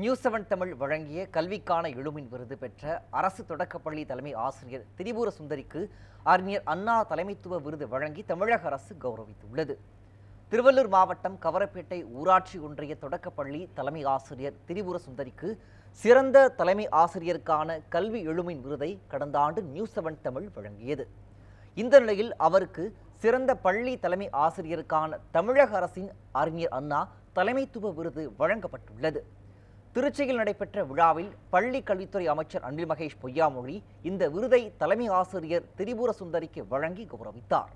நியூஸ்7 தமிழ் வழங்கிய கல்விக்கான எழுமின் விருது பெற்ற அரசு தொடக்கப்பள்ளி தலைமை ஆசிரியர் திரிபுர சுந்தரிக்கு அறிஞர் அண்ணா தலைமைத்துவ விருது வழங்கி தமிழக அரசு கௌரவித்துள்ளது. திருவள்ளூர் மாவட்டம் கவரப்பேட்டை ஊராட்சி ஒன்றிய தொடக்கப்பள்ளி தலைமை ஆசிரியர் திரிபுர சுந்தரிக்கு சிறந்த தலைமை ஆசிரியருக்கான கல்வி எழுமின் விருதை கடந்த ஆண்டு நியூஸ்7 தமிழ் வழங்கியது. இந்த நிலையில் அவருக்கு சிறந்த பள்ளி தலைமை ஆசிரியருக்கான தமிழக அரசின் அறிஞர் அண்ணா தலைமைத்துவ விருது வழங்கப்பட்டுள்ளது. திருச்சியில் நடைபெற்ற விழாவில் பள்ளி கல்வித்துறை அமைச்சர் அன்பில் மகேஷ் பொய்யாமொழி இந்த விருதை தலைமை ஆசிரியர் திரிபுர சுந்தரிக்கு வழங்கி கௌரவித்தார்.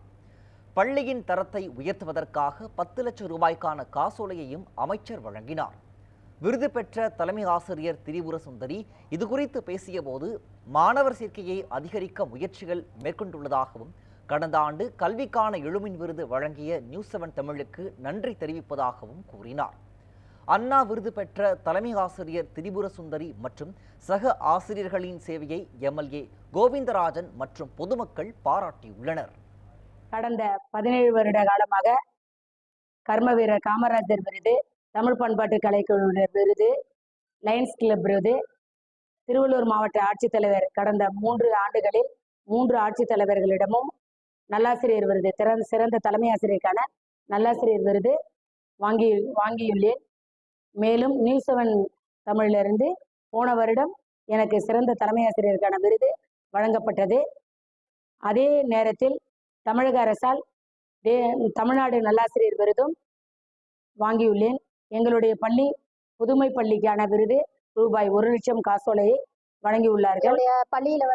பள்ளியின் தரத்தை உயர்த்துவதற்காக 10 லட்சம் ரூபாய்க்கான காசோலையையும் அமைச்சர் வழங்கினார். விருது பெற்ற தலைமை ஆசிரியர் திரிபுர சுந்தரி இதுகுறித்து பேசியபோது மாணவர் சேர்க்கையை அதிகரிக்க முயற்சிகள் மேற்கொண்டுள்ளதாகவும் கடந்த ஆண்டு கல்விக்கான எழுமின் விருது வழங்கிய நியூஸ்7 தமிழுக்கு நன்றி தெரிவிப்பதாகவும் கூறினார். அண்ணா விருது பெற்ற தலைமை ஆசிரியர் திரிபுர சுந்தரி மற்றும் சக ஆசிரியர்களின் சேவையை எம்எல்ஏ கோவிந்தராஜன் மற்றும் பொதுமக்கள் பாராட்டியுள்ளனர். கடந்த 17 வருட காலமாக கர்மவீரர் காமராஜர் விருது, தமிழ் பண்பாட்டு கலைக்குழுவினர் விருது, லயன்ஸ் கிளப் விருது, திருவள்ளூர் மாவட்ட ஆட்சித்தலைவர் கடந்த 3 ஆண்டுகளில் 3 ஆட்சித்தலைவர்களிடமும் நல்லாசிரியர் விருது, சிறந்த தலைமை ஆசிரியருக்கான நல்லாசிரியர் விருது வாங்கியுள்ளேன். மேலும் நியூஸ்7 தமிழிலிருந்து போன வருடம் எனக்கு சிறந்த தலைமை ஆசிரியருக்கான விருது வழங்கப்பட்டது. அதே நேரத்தில் தமிழக அரசால் தமிழ்நாடு நல்லாசிரியர் விருதும் வாங்கியுள்ளேன். எங்களுடைய பள்ளி புதுமை பள்ளிக்கான விருது ரூபாய் 1 லட்சம் காசோலையை வழங்கியுள்ளார்கள். பள்ளியில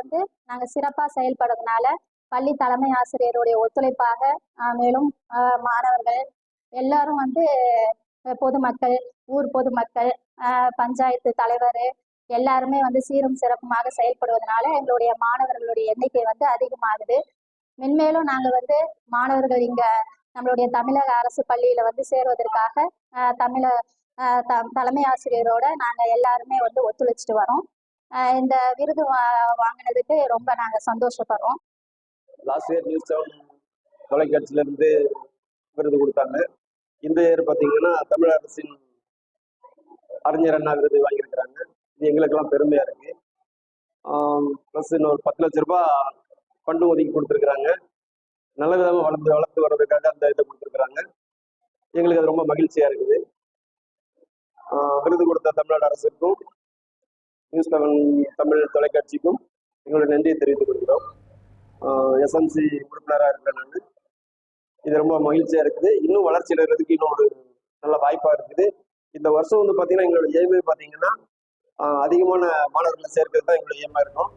நாங்க சிறப்பா செயல்படுறதுனால பள்ளி தலைமை ஆசிரியருடைய ஒத்துழைப்பாக மேலும் மாணவர்கள் எல்லாரும் பொதுமக்கள், ஊர் பொதுமக்கள், பஞ்சாயத்து தலைவர் எல்லாருமே சீரும் சிறப்புமாக செயல்படுவதனால எங்களுடைய மாணவர்களுடைய எண்ணிக்கை அதிகமாகுது. மென்மேலும் நாங்க மாணவர்கள் இங்க நம்மளுடைய தமிழக அரசு பள்ளியில சேர்வதற்காக தலைமை ஆசிரியரோட நாங்க எல்லாருமே ஒத்துழைச்சிட்டு வரோம். இந்த விருது வாங்கினதுக்கு ரொம்ப நாங்க சந்தோஷப்படுறோம். லாஸ்ட் இயர் நியூஸ்7 தொலைக்காட்சியில இருந்து விருது கொடுத்தாங்க. இந்த இயர் பார்த்தீங்கன்னா தமிழக அரசின் அறிஞர் அண்ணா விருது வாங்கியிருக்கிறாங்க. இது எங்களுக்கெல்லாம் பெருமையா இருக்கு. ப்ளஸ் இன்னொரு 10 லட்சம் ரூபாய் ஃபண்டும் ஒதுக்கி கொடுத்துருக்குறாங்க. நல்ல விதமாக வளர்த்து வர்றதுக்காக அந்த இதை கொடுத்துருக்குறாங்க. எங்களுக்கு அது ரொம்ப மகிழ்ச்சியா இருக்குது. விருது கொடுத்த தமிழ்நாடு அரசுக்கும் நியூஸ்7 தமிழ் தொலைக்காட்சிக்கும் எங்களுடைய நன்றியை தெரிவித்துக் கொள்கிறோம். எஸ்எம்சி உறுப்பினராக இருக்கிறேன் நான். இது ரொம்ப மகிழ்ச்சியா இருக்குது. இன்னும் வளர்ச்சி அடைகிறதுக்கு இன்னும் ஒரு நல்ல வாய்ப்பா இருக்குது. இந்த வருஷம் பார்த்தீங்கன்னா எங்களோட எய்மே பார்த்தீங்கன்னா அதிகமான மாணவர்களை சேர்க்கிறது தான் எங்களோட எய்மா இருக்கும்.